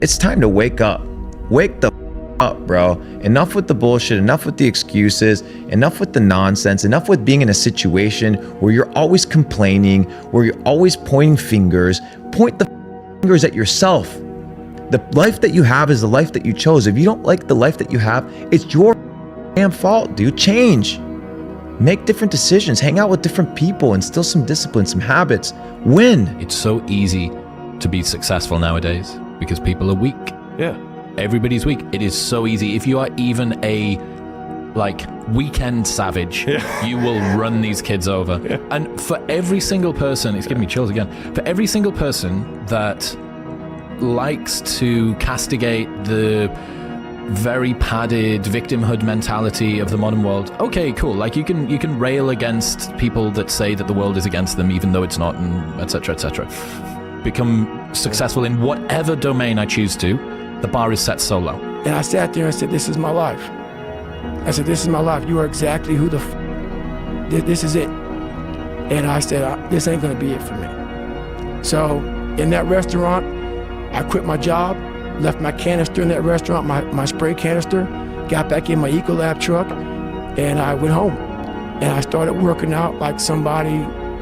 It's time to wake up. Wake the up, bro. Enough with the bullshit, enough with the excuses, enough with the nonsense, enough with being in a situation where you're always complaining, where you're always pointing fingers. Point the fingers at yourself. The life that you have is the life that you chose. If you don't like the life that you have, it's your damn fault, dude. Change. Make different decisions. Hang out with different people. Instill some discipline, some habits. Win. It's so easy to be successful nowadays because people are weak. Yeah. Everybody's weak. It is so easy. If you are even a weekend savage, you will run these kids over. Yeah. And for every single person, it's giving me chills again. For every single person that likes to castigate the very padded victimhood mentality of the modern world, okay, cool. Like you can rail against people that say that the world is against them, even though it's not, and etc., etc. Become successful in whatever domain I choose to. The bar is set so low. And I sat there and said, this is my life. I said, this is my life. You are exactly who this is it. And I said, this ain't gonna be it for me. So in that restaurant, I quit my job, left my canister in that restaurant, my spray canister, got back in my Ecolab truck, and I went home. And I started working out like somebody.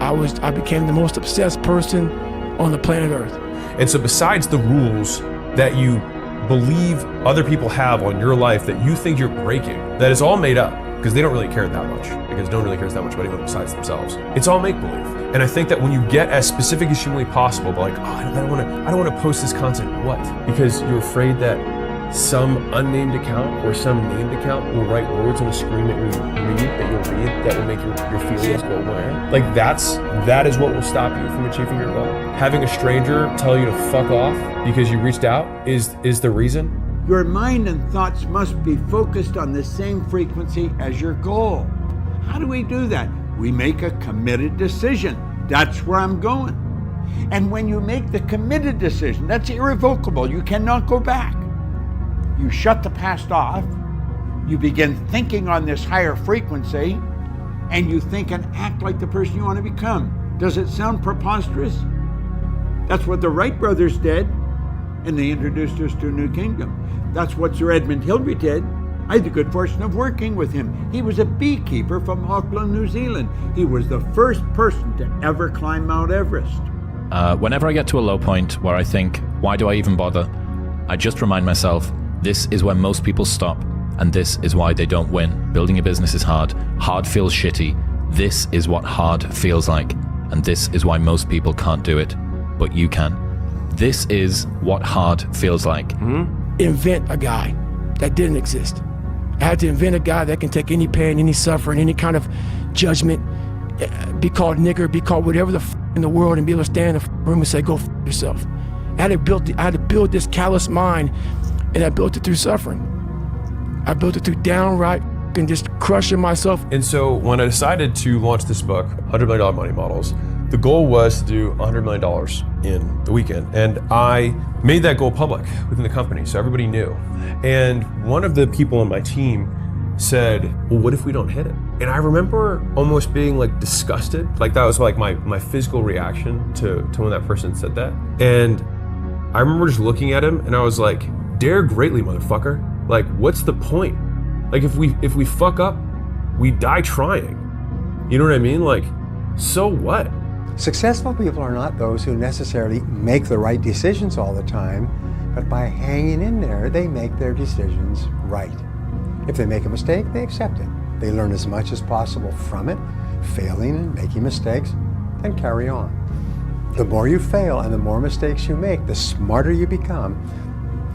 I became the most obsessed person on the planet Earth. And so besides the rules that you believe other people have on your life that you think you're breaking, that is all made up because they don't really care that much, because no one really cares that much about anyone besides themselves. It's all make-believe. And I think that when you get as specific as humanly possible, but like, I don't want to post this content. What? Because you're afraid that some unnamed account or some named account will write words on a screen that you'll read that will make your feelings go away. Like that is what will stop you from achieving your goal. Having a stranger tell you to fuck off because you reached out is the reason. Your mind and thoughts must be focused on the same frequency as your goal. How do we do that? We make a committed decision. That's where I'm going. And when you make the committed decision, that's irrevocable. You cannot go back. You shut the past off. You begin thinking on this higher frequency, and you think and act like the person you want to become. Does it sound preposterous? That's what the Wright brothers did, and they introduced us to a new kingdom. That's what Sir Edmund Hillary did. I had the good fortune of working with him. He was a beekeeper from Auckland, New Zealand. He was the first person to ever climb Mount Everest. Whenever I get to a low point where I think, why do I even bother? I just remind myself, this is where most people stop, and this is why they don't win. Building a business is hard. Hard feels shitty. This is what hard feels like, and this is why most people can't do it, but you can. This is what hard feels like. Mm-hmm. Invent a guy that didn't exist. I had to invent a guy that can take any pain, any suffering, any kind of judgment, be called nigger, be called whatever the in the world, and be able to stand in the room and say, go yourself. I had to build this callous mind, and I built it through suffering. I built it through downright and just crushing myself. And so when I decided to launch this book, $100 Million Money Models, the goal was to do $100 million in the weekend. And I made that goal public within the company, so everybody knew. And one of the people on my team said, well, what if we don't hit it? And I remember almost being like disgusted. Like that was like my physical reaction to when that person said that. And I remember just looking at him and I was like, dare greatly, motherfucker. Like, what's the point? Like if we fuck up, we die trying. You know what I mean? Like, so what? Successful people are not those who necessarily make the right decisions all the time, but by hanging in there, they make their decisions right. If they make a mistake, they accept it. They learn as much as possible from it, failing and making mistakes, then carry on. The more you fail and the more mistakes you make, the smarter you become,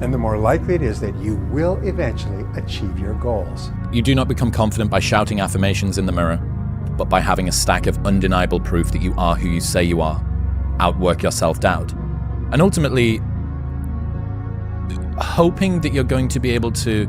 and the more likely it is that you will eventually achieve your goals. You do not become confident by shouting affirmations in the mirror, but by having a stack of undeniable proof that you are who you say you are. Outwork your self-doubt. And ultimately, hoping that you're going to be able to...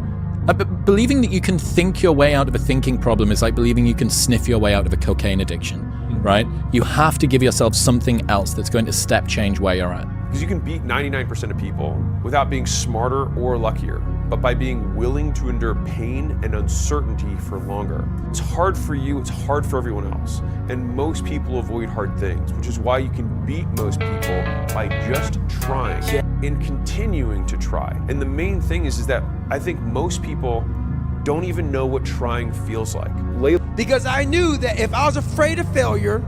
believing that you can think your way out of a thinking problem is like believing you can sniff your way out of a cocaine addiction, right? You have to give yourself something else that's going to step change where you're at. Because you can beat 99% of people without being smarter or luckier, but by being willing to endure pain and uncertainty for longer. It's hard for you, it's hard for everyone else. And most people avoid hard things, which is why you can beat most people by just trying. in continuing to try. And the main thing is that I think most people don't even know what trying feels like. Because I knew that if I was afraid of failure,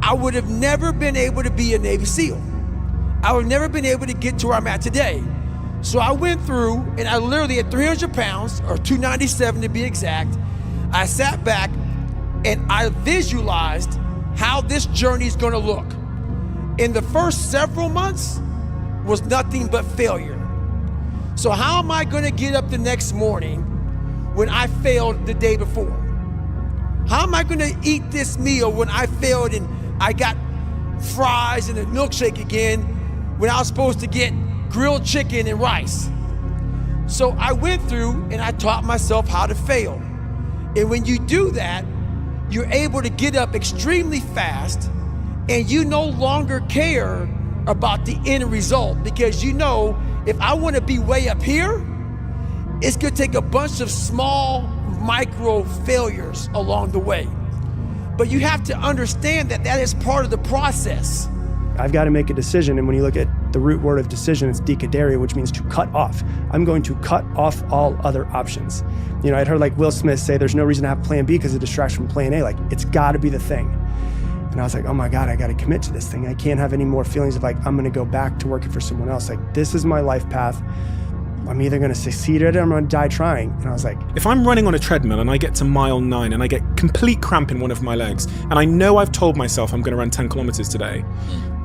I would have never been able to be a Navy SEAL. I would have never been able to get to where I'm at today. So I went through, and I literally at 300 pounds, or 297 to be exact, I sat back and I visualized how this journey is gonna look. In the first several months was nothing but failure. So how am I gonna get up the next morning when I failed the day before? How am I gonna eat this meal when I failed and I got fries and a milkshake again when I was supposed to get grilled chicken and rice? So I went through and I taught myself how to fail. And when you do that, you're able to get up extremely fast, and you no longer care about the end result, because you know if I want to be way up here, it's gonna take a bunch of small micro failures along the way. But you have to understand that that is part of the process. I've got to make a decision, and when you look at the root word of decision, it's dikaderia, which means to cut off. I'm going to cut off all other options. You know, I'd heard like Will Smith say there's no reason to have plan B because it distracts from plan A. Like, it's got to be the thing. And I was like, oh my God, I got to commit to this thing. I can't have any more feelings of like, I'm going to go back to working for someone else. Like, this is my life path. I'm either going to succeed at it or I'm going to die trying. And I was like, if I'm running on a treadmill and I get to mile 9 and I get complete cramp in one of my legs, and I know I've told myself I'm going to run 10 kilometers today,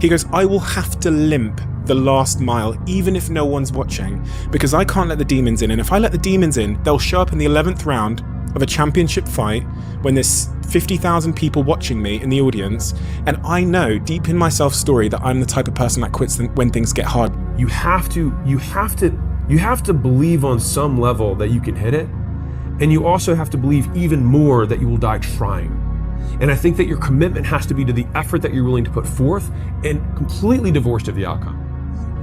he goes, I will have to limp the last mile, even if no one's watching, because I can't let the demons in. And if I let the demons in, they'll show up in the 11th round of a championship fight when there's 50,000 people watching me in the audience. And I know deep in my self-story that I'm the type of person that quits when things get hard. You have to believe on some level that you can hit it. And you also have to believe even more that you will die trying. And I think that your commitment has to be to the effort that you're willing to put forth, and completely divorced of the outcome.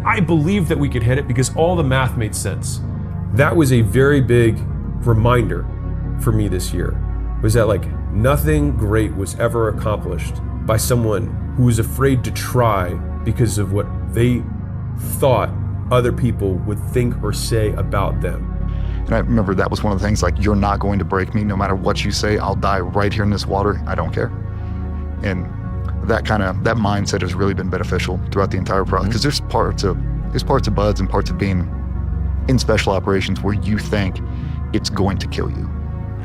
I believed that we could hit it because all the math made sense. That was a very big reminder for me this year, was that like nothing great was ever accomplished by someone who was afraid to try because of what they thought other people would think or say about them. And I remember that was one of the things, like, you're not going to break me. No matter what you say, I'll die right here in this water. I don't care. And that mindset has really been beneficial throughout the entire process, because there's parts of BUD/S and parts of being in special operations where you think it's going to kill you.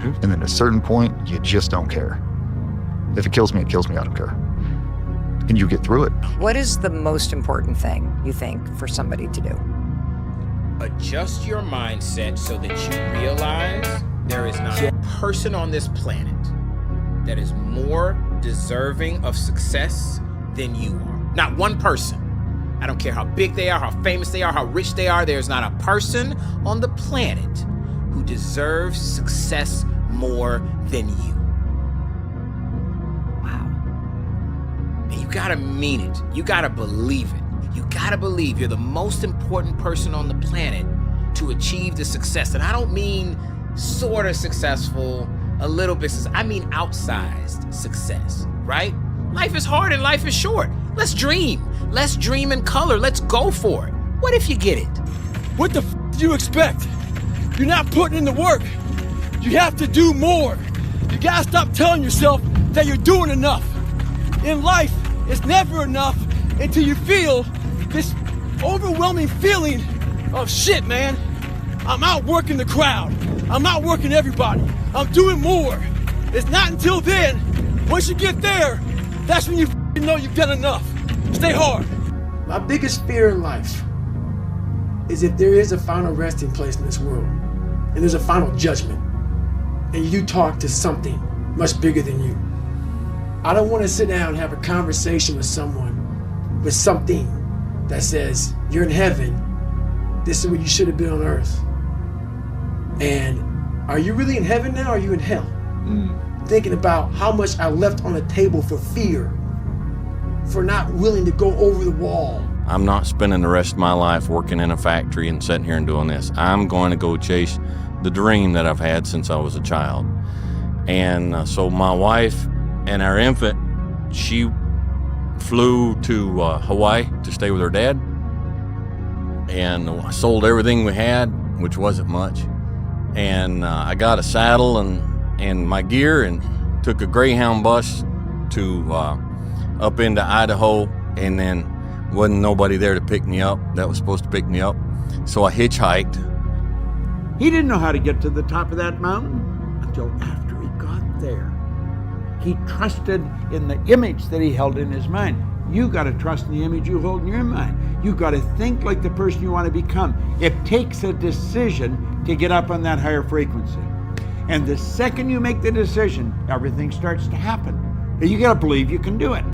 And then at a certain point, you just don't care. If it kills me, it kills me, I don't care. And you get through it. What is the most important thing, you think, for somebody to do? Adjust your mindset so that you realize there is not a person on this planet that is more deserving of success than you are. Not one person. I don't care how big they are, how famous they are, how rich they are. There's not a person on the planet who deserves success more than you. Wow. And you gotta mean it. You gotta believe it. You gotta believe you're the most important person on the planet to achieve the success. And I don't mean sort of successful, a little bit, I mean outsized success, right? Life is hard and life is short. Let's dream. Let's dream in color. Let's go for it. What if you get it? What the do you expect? You're not putting in the work. You have to do more. You gotta stop telling yourself that you're doing enough. In life, it's never enough until you feel this overwhelming feeling of shit, man. I'm outworking the crowd. I'm outworking everybody. I'm doing more. It's not until then, once you get there, that's when you know you've done enough. Stay hard. My biggest fear in life is if there is a final resting place in this world, and there's a final judgment, and you talk to something much bigger than you. I don't want to sit down and have a conversation with someone with something that says, you're in heaven, this is where you should have been on earth. And are you really in heaven now, or are you in hell? Thinking about how much I left on the table for fear, for not willing to go over the wall. I'm not spending the rest of my life working in a factory and sitting here and doing this. I'm going to go chase the dream that I've had since I was a child. And so my wife and our infant, she flew to Hawaii to stay with her dad. and sold everything we had, which wasn't much. And I got a saddle and my gear and took a Greyhound bus to up into Idaho, and then wasn't nobody there to pick me up that was supposed to pick me up. So I hitchhiked. He didn't know how to get to the top of that mountain until after he got there. He trusted in the image that he held in his mind. You got to trust in the image you hold in your mind. You got to think like the person you want to become. It takes a decision to get up on that higher frequency. And the second you make the decision, everything starts to happen. You got to believe you can do it.